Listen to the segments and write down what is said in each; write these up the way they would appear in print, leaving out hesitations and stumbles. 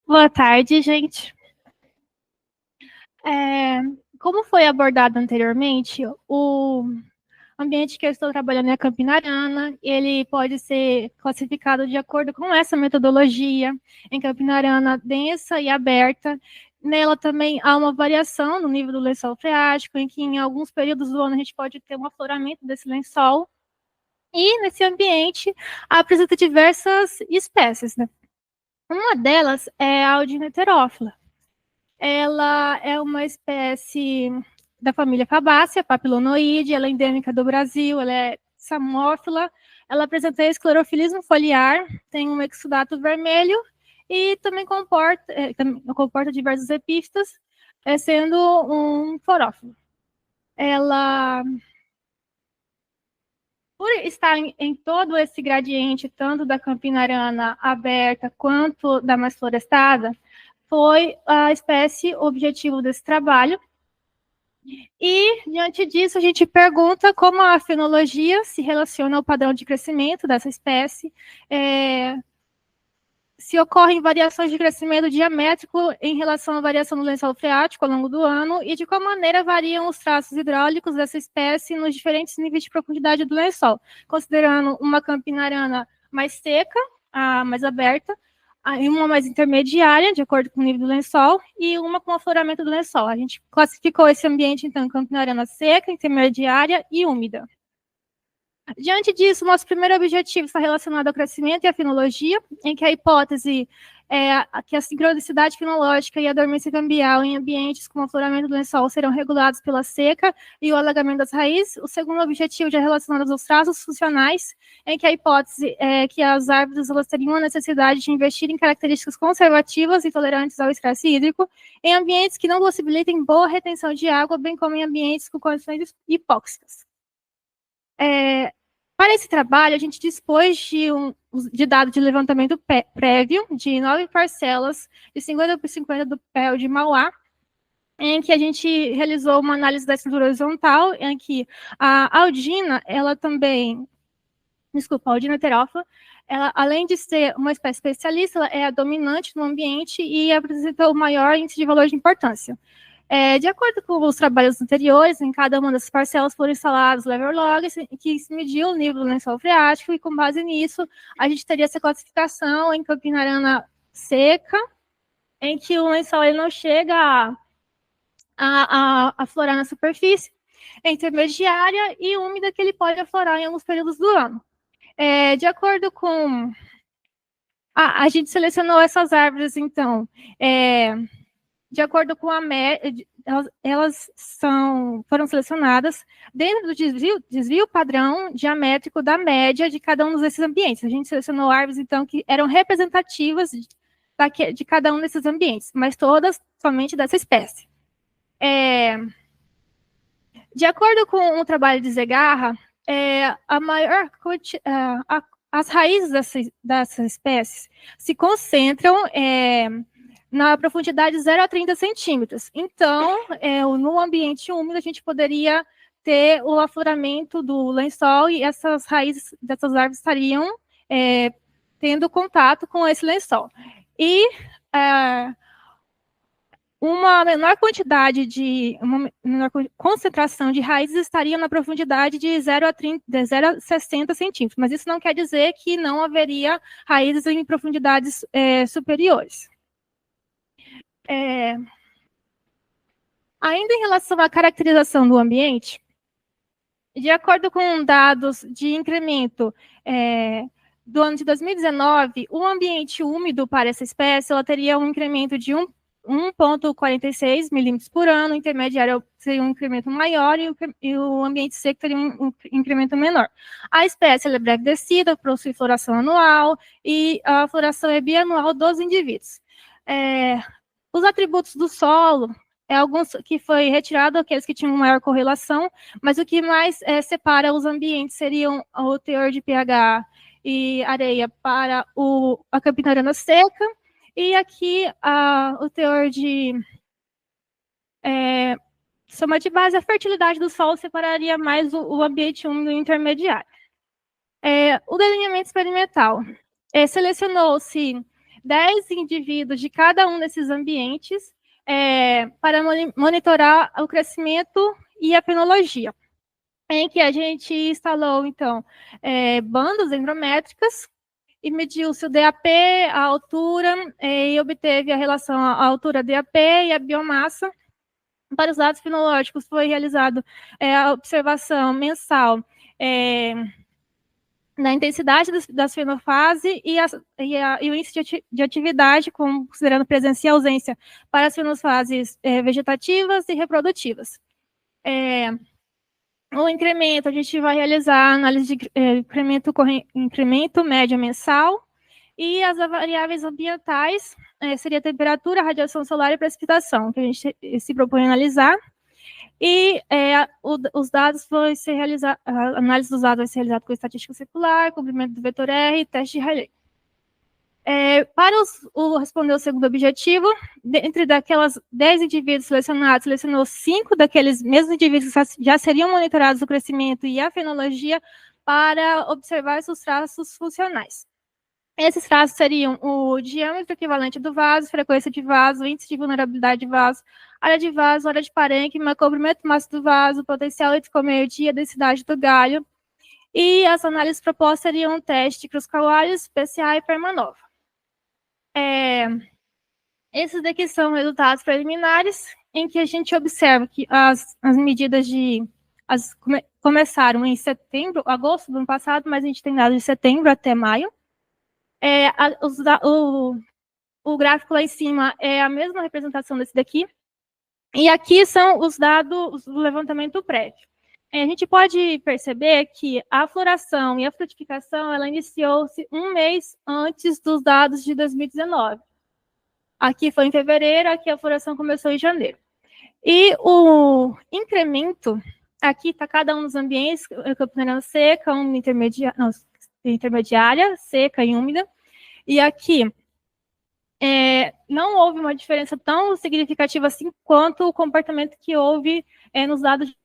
Boa tarde, gente. É, Como foi abordado anteriormente, o ambiente que eu estou trabalhando é a Campina-Arana. Ele pode ser classificado de acordo com essa metodologia, em Campina-Arana densa e aberta. Nela também há uma variação no nível do lençol freático, em que em alguns períodos do ano a gente pode ter um afloramento desse lençol. E nesse ambiente apresenta diversas espécies, né? Uma delas é a Audinoterófila. Ela é uma espécie da família Fabaceae, papilonoide, ela é endêmica do Brasil, ela é samófila, ela apresenta esclerofilismo foliar, tem um exudato vermelho e também comporta diversos epífitas, sendo um florófilo. Ela, por estar em todo esse gradiente, tanto da Campina-Arana aberta quanto da mais florestada, foi a espécie objetivo desse trabalho. E, diante disso, a gente pergunta como a fenologia se relaciona ao padrão de crescimento dessa espécie, se ocorrem variações de crescimento diamétrico em relação à variação do lençol freático ao longo do ano, e de qual maneira variam os traços hidráulicos dessa espécie nos diferentes níveis de profundidade do lençol, considerando uma campinarana mais seca, a mais aberta, uma mais intermediária, de acordo com o nível do lençol, e uma com afloramento do lençol. A gente classificou esse ambiente, então, em campinarana seca, intermediária e úmida. Diante disso, nosso primeiro objetivo está relacionado ao crescimento e à fenologia, em que a hipótese é que a sincronicidade fenológica e a dormência cambial em ambientes com afloramento do lençol serão regulados pela seca e o alagamento das raízes. O segundo objetivo já é relacionado aos traços funcionais, em que a hipótese é que as árvores elas teriam a necessidade de investir em características conservativas e tolerantes ao estresse hídrico, em ambientes que não possibilitem boa retenção de água, bem como em ambientes com condições hipóxicas. Para esse trabalho, a gente dispôs de dados de levantamento prévio de 9 parcelas de 50 por 50 do PEL de Mauá, em que a gente realizou uma análise da estrutura horizontal, em que a Aldina, a Aldina terófila, ela, além de ser uma espécie especialista, ela é a dominante no ambiente e apresenta o maior índice de valor de importância. De acordo com os trabalhos anteriores, em cada uma dessas parcelas foram instalados level logs, que se mediu o nível do lençol freático, e com base nisso, a gente teria essa classificação em campinarana seca, em que o lençol ele não chega a aflorar na superfície, intermediária e úmida, que ele pode aflorar em alguns períodos do ano. De acordo com... a gente selecionou essas árvores, então, de acordo com a média, elas foram selecionadas dentro do desvio padrão diamétrico da média de cada um desses ambientes. A gente selecionou árvores, então, que eram representativas de cada um desses ambientes, mas todas somente dessa espécie. De acordo com o trabalho de Zegarra, as raízes dessas espécies se concentram na profundidade de 0 a 30 centímetros. Então, no ambiente úmido, a gente poderia ter o afloramento do lençol e essas raízes dessas árvores estariam tendo contato com esse lençol. E uma menor concentração de raízes estaria na profundidade de 0 a 60 centímetros, mas isso não quer dizer que não haveria raízes em profundidades superiores. Ainda em relação à caracterização do ambiente, de acordo com dados de incremento do ano de 2019, o ambiente úmido para essa espécie ela teria um incremento de 1,46 milímetros por ano, o intermediário seria um incremento maior e o ambiente seco teria um incremento menor. A espécie é breve descida, possui floração anual e a floração é bianual dos indivíduos. Os atributos do solo, alguns que foi retirado, aqueles que tinham maior correlação, mas o que mais separa os ambientes seriam o teor de pH e areia para a campinarana seca, e aqui o teor de soma de base, a fertilidade do solo separaria mais o ambiente úmido intermediário. O delineamento experimental. Selecionou-se 10 indivíduos de cada um desses ambientes para monitorar o crescimento e a fenologia, em que a gente instalou, então, bandas dendrométricas e mediu-se o DAP, a altura, e obteve a relação à altura DAP e a biomassa. Para os dados fenológicos, foi realizado a observação mensal na intensidade das fenofase e o índice de atividade, considerando presença e ausência para as fenofases vegetativas e reprodutivas. O incremento, a gente vai realizar a análise de incremento médio mensal, e as variáveis ambientais seria a temperatura, radiação solar e precipitação, que a gente se propõe a analisar. E os dados vão ser realizados, a análise dos dados vai ser realizada com estatística circular, comprimento do vetor R e teste de Rayleigh. Para responder o segundo objetivo, entre daquelas 10 indivíduos selecionados, selecionou 5 daqueles mesmos indivíduos que já seriam monitorados o crescimento e a fenologia para observar seus traços funcionais. Esses traços seriam o diâmetro equivalente do vaso, frequência de vaso, índice de vulnerabilidade de vaso, área de vaso, área de parênquima, comprimento máximo do vaso, potencial hidrocomeio-dia, densidade do galho. E as análises propostas seriam um teste de Kruskal-Wallis, PCA e Permanova. Esses daqui são resultados preliminares, em que a gente observa que as medidas começaram em setembro, agosto do ano passado, mas a gente tem dados de setembro até maio. O gráfico lá em cima é a mesma representação desse daqui, e aqui são os dados do levantamento prévio. A gente pode perceber que a floração e a frutificação, ela iniciou-se um mês antes dos dados de 2019. Aqui foi em fevereiro, aqui a floração começou em janeiro. E o incremento, aqui está cada um dos ambientes, campineira seca, uma intermediária, seca e úmida. E aqui não houve uma diferença tão significativa assim quanto o comportamento que houve nos dados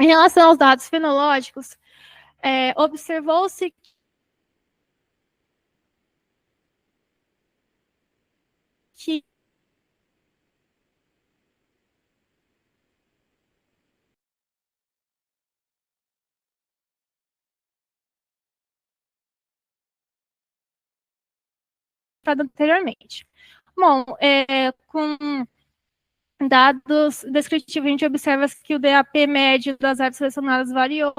em relação aos dados fenológicos, observou-se que anteriormente. Bom, com dados descritivos, a gente observa que o DAP médio das áreas selecionadas variou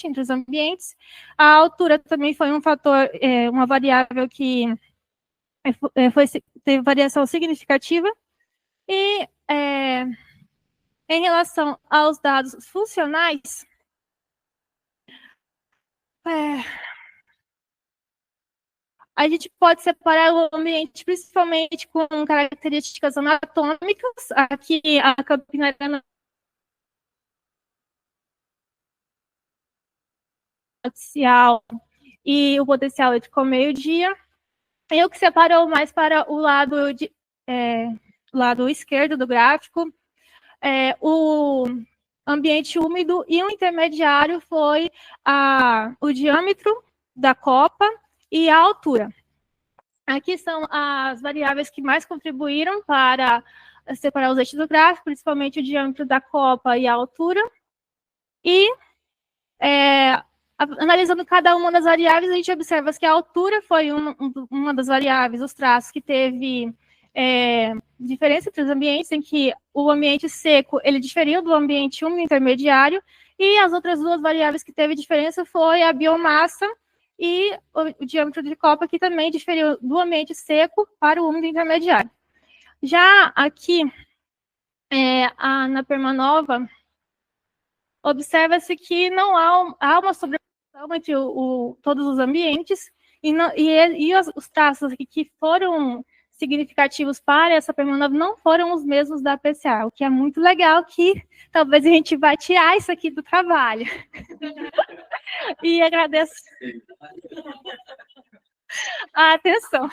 entre os ambientes. A altura também foi um fator, uma variável que teve variação significativa. E em relação aos dados funcionais, a gente pode separar o ambiente principalmente com características anatômicas. Aqui a campinariana potencial e o potencial hidrocomeio-dia. E o que separou mais para o lado esquerdo do gráfico, o ambiente úmido, e o intermediário foi o diâmetro da copa e a altura. Aqui são as variáveis que mais contribuíram para separar os eixos do gráfico, principalmente o diâmetro da copa e a altura. E, analisando cada uma das variáveis, a gente observa que a altura foi uma das variáveis, os traços que teve diferença entre os ambientes, em que o ambiente seco, ele diferiu do ambiente úmido intermediário, e as outras duas variáveis que teve diferença foi a biomassa e o diâmetro de copa, que também diferiu do ambiente seco para o úmido intermediário. Já aqui, na Permanova, observa-se que não há uma sobreposição entre todos os ambientes, e os traços aqui que foram significativos para essa Permanova não foram os mesmos da PCA, o que é muito legal, que talvez a gente vai tirar isso aqui do trabalho. E agradeço. Atenção.